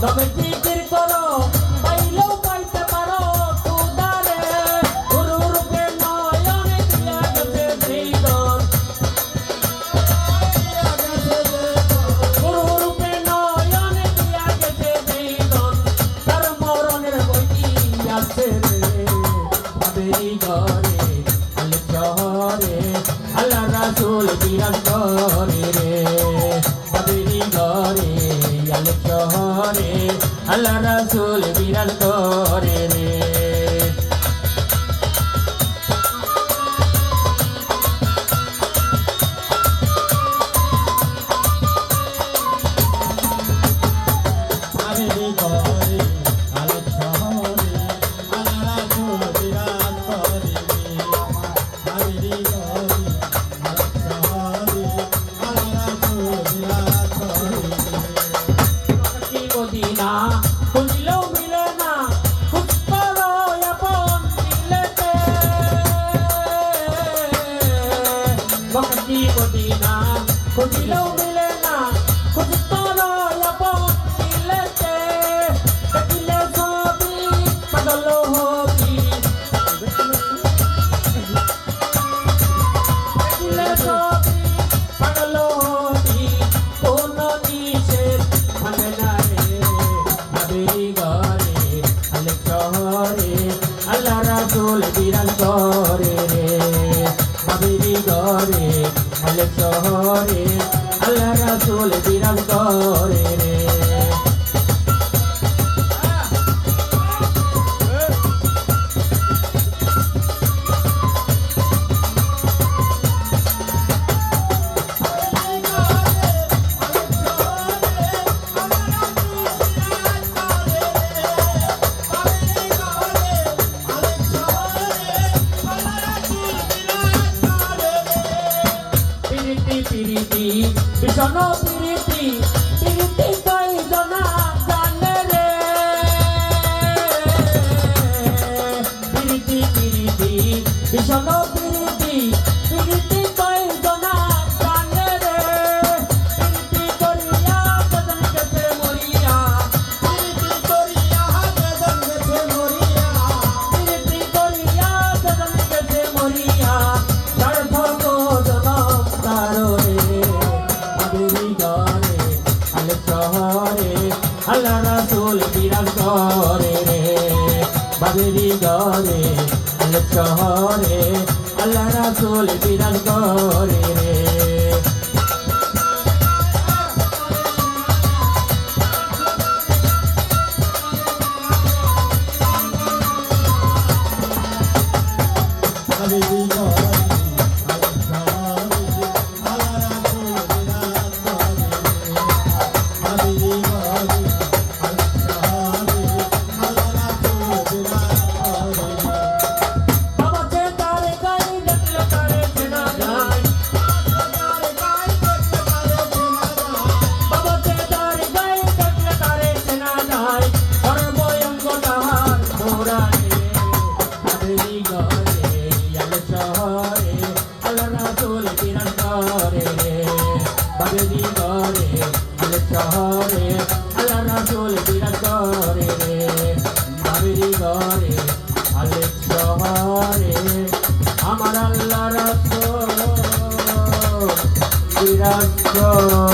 তবে জিকির করো পাইলেও পাইতে পারো খুদারে গুরু রূপে নয়নে দিয়া গেছে জীবন গুরু রূপে নয়নে দিয়া গেছে জীবন তার মরণের বইটি আছে রে ভাবেরি ঘরে আল শহরে আল্লাহ রাসূল বিরাজ করে রে ভাবেরি ঘরে আল শহরে আল্লাহ রাসূল বিরাজ করে রে মদিনা খুঁজলেও মিলে না খুঁজ করো আপন দিলেতে ভক্তি মদিনা খুঁজলেও মিলে না খুঁজ করো আপন দিলেতে দেখিলে ছবি পাগল হবি দেখিলে ছবি পাগল হবি কোন নিষেধ মানে না আল্লাহ রাসূল বিরাজ করে রে ভাবেরি ঘরে আল শহরে আল্লাহ রাসূল বিরাজ করে রে পিরিতি ভীষণ পিরিতি পিরিতি কয়জনা জানে রে পিরিতি পিরিতি ভীষণ পিরিতি পিরিতি কয়জনা জানে রে পিরিতি করিয়া কজন গেছে মরিয়া পিরিতি করিয়া কজন গেছে মরিয়া পিরিতি করিয়া কজন গেছে মরিয়া তার ভগবান তাররে শহরে আল্লাহ রাসূল বিরাজ করে রে ভাবেরি ঘরে আল শহরে আল্লাহ রাসূল বিরাজ করে রে ভাবেরি ঘরে ভাবেরি ঘরে আল শহরে আল্লাহ রাসূল বিরাজ করে রে ভাবেরি ঘরে আল শহরে আমার আল্লাহ রাসূল বিরাজ করে